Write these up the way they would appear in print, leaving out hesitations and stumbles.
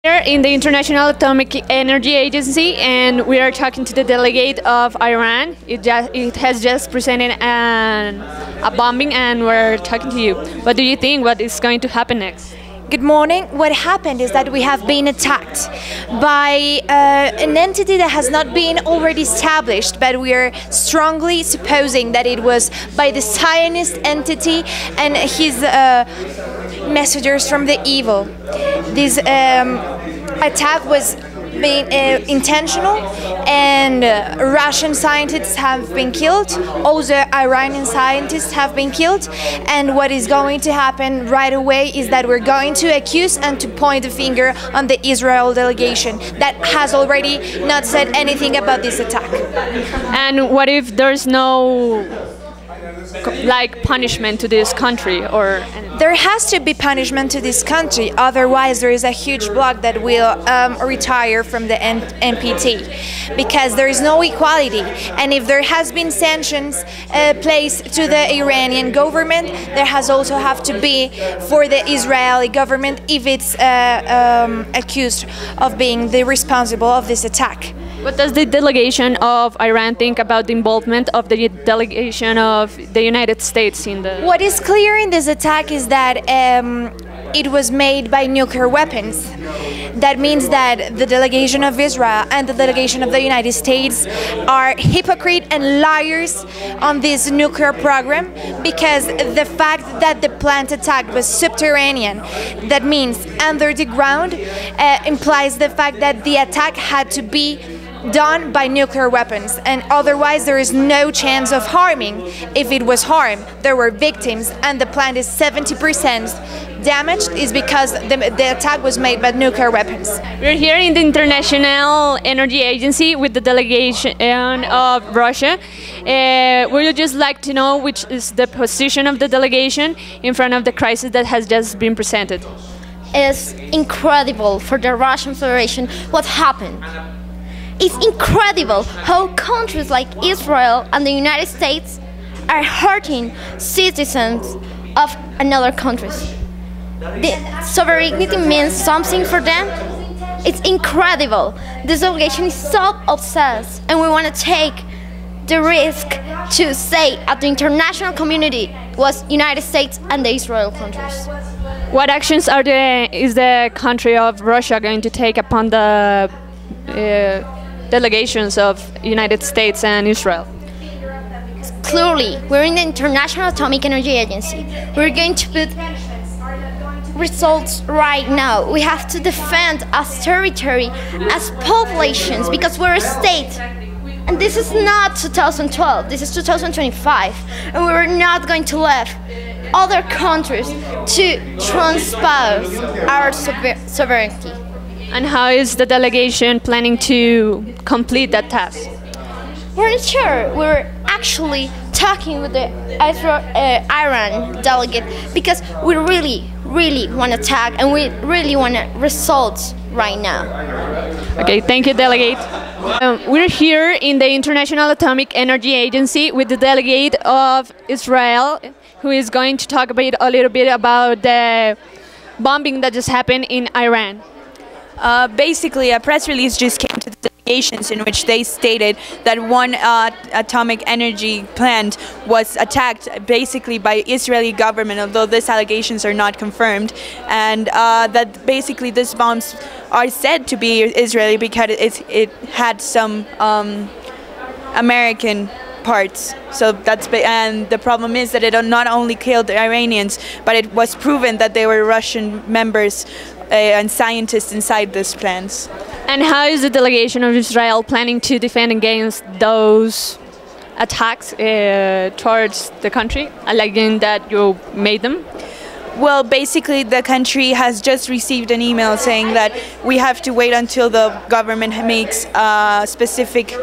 Here in the International Atomic Energy Agency, and we are talking to the delegate of Iran. It has just presented a bombing, and we're talking to you. What do you think? What is going to happen next? Good morning. What happened is that we have been attacked by an entity that has not been already established, but we are strongly supposing that it was by the Zionist entity and his messengers from the evil. This attack was intentional, and Russian scientists have been killed. Also, Iranian scientists have been killed. And what is going to happen right away is that we're going to accuse and to point the finger on the Israel delegation that has already not said anything about this attack. And what if there's no punishment to this country, or there has to be punishment to this country, otherwise there is a huge bloc that will retire from the NPT, because there is no equality. And if there has been sanctions placed to the Iranian government, there has also have to be for the Israeli government if it's accused of being the responsible of this attack. What does the delegation of Iran think about the involvement of the delegation of the United States in the... What is clear in this attack is that it was made by nuclear weapons. That means that the delegation of Israel and the delegation of the United States are hypocrite and liars on this nuclear program, because the fact that the plant attack was subterranean, that means under the ground, implies the fact that the attack had to be done by nuclear weapons, and otherwise there is no chance of harming. If it was harmed, there were victims, and the plant is 70% damaged, is because the attack was made by nuclear weapons. We're here in the International Energy Agency with the delegation of Russia. We would just like to know which is the position of the delegation in front of the crisis that has just been presented. It's incredible for the Russian Federation what happened. It's incredible how countries like Israel and the United States are hurting citizens of another countries. The sovereignty means something for them. It's incredible. This delegation is so obsessed, and we want to take the risk to say at the international community was United States and the Israel countries. What actions is the country of Russia going to take upon the delegations of United States and Israel? Clearly, we're in the International Atomic Energy Agency. We're going to put results right now. We have to defend as territory, as populations, because we're a state. And this is not 2012, this is 2025. And we're not going to let other countries to transpose our sovereignty. And how is the delegation planning to complete that task? We're not sure. We're actually talking with the Iran delegate, because we really want to attack, and we really want results right now. Okay, thank you, delegate. We're here in the International Atomic Energy Agency with the delegate of Israel, who is going to talk a little bit about the bombing that just happened in Iran. Basically, a press release just came to the delegations in which they stated that one atomic energy plant was attacked basically by Israeli government, although these allegations are not confirmed, and that basically these bombs are said to be Israeli because it had some American parts. So and the problem is that it not only killed the Iranians, but it was proven that they were Russian members and scientists inside these plants. And how is the delegation of Israel planning to defend against those attacks towards the country, alleging that you made them? Well, basically the country has just received an email saying that we have to wait until the government makes a specific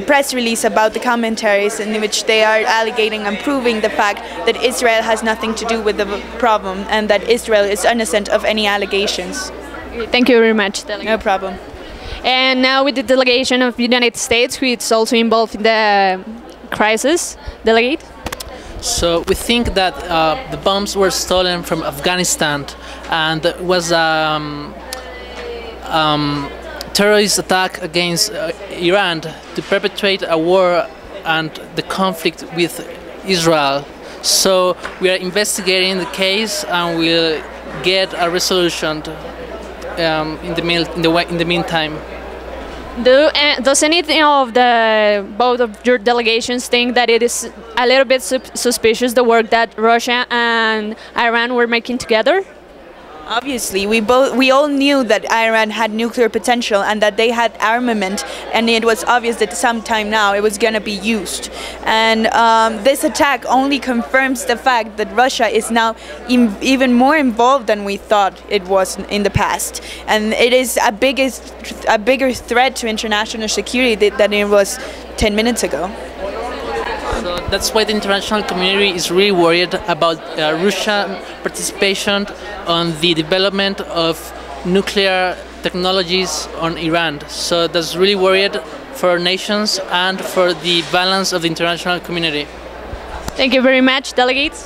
press release about the commentaries in which they are alleging and proving the fact that Israel has nothing to do with the problem and that Israel is innocent of any allegations. Thank you very much, delegate. No problem. And now with the delegation of the United States, who is also involved in the crisis, delegate? So we think that the bombs were stolen from Afghanistan, and was terrorist attack against Iran to perpetrate a war and the conflict with Israel. So we are investigating the case and we'll get a resolution in the meantime. Does anything of both of your delegations think that it is a little bit suspicious, the work that Russia and Iran were making together? Obviously, we all knew that Iran had nuclear potential and that they had armament, and it was obvious that sometime now it was going to be used. And this attack only confirms the fact that Russia is now even more involved than we thought it was in the past, and it is a bigger threat to international security than it was 10 minutes ago. So that's why the international community is really worried about Russian participation on the development of nuclear technologies on Iran. So that's really worried for our nations and for the balance of the international community. Thank you very much, delegates.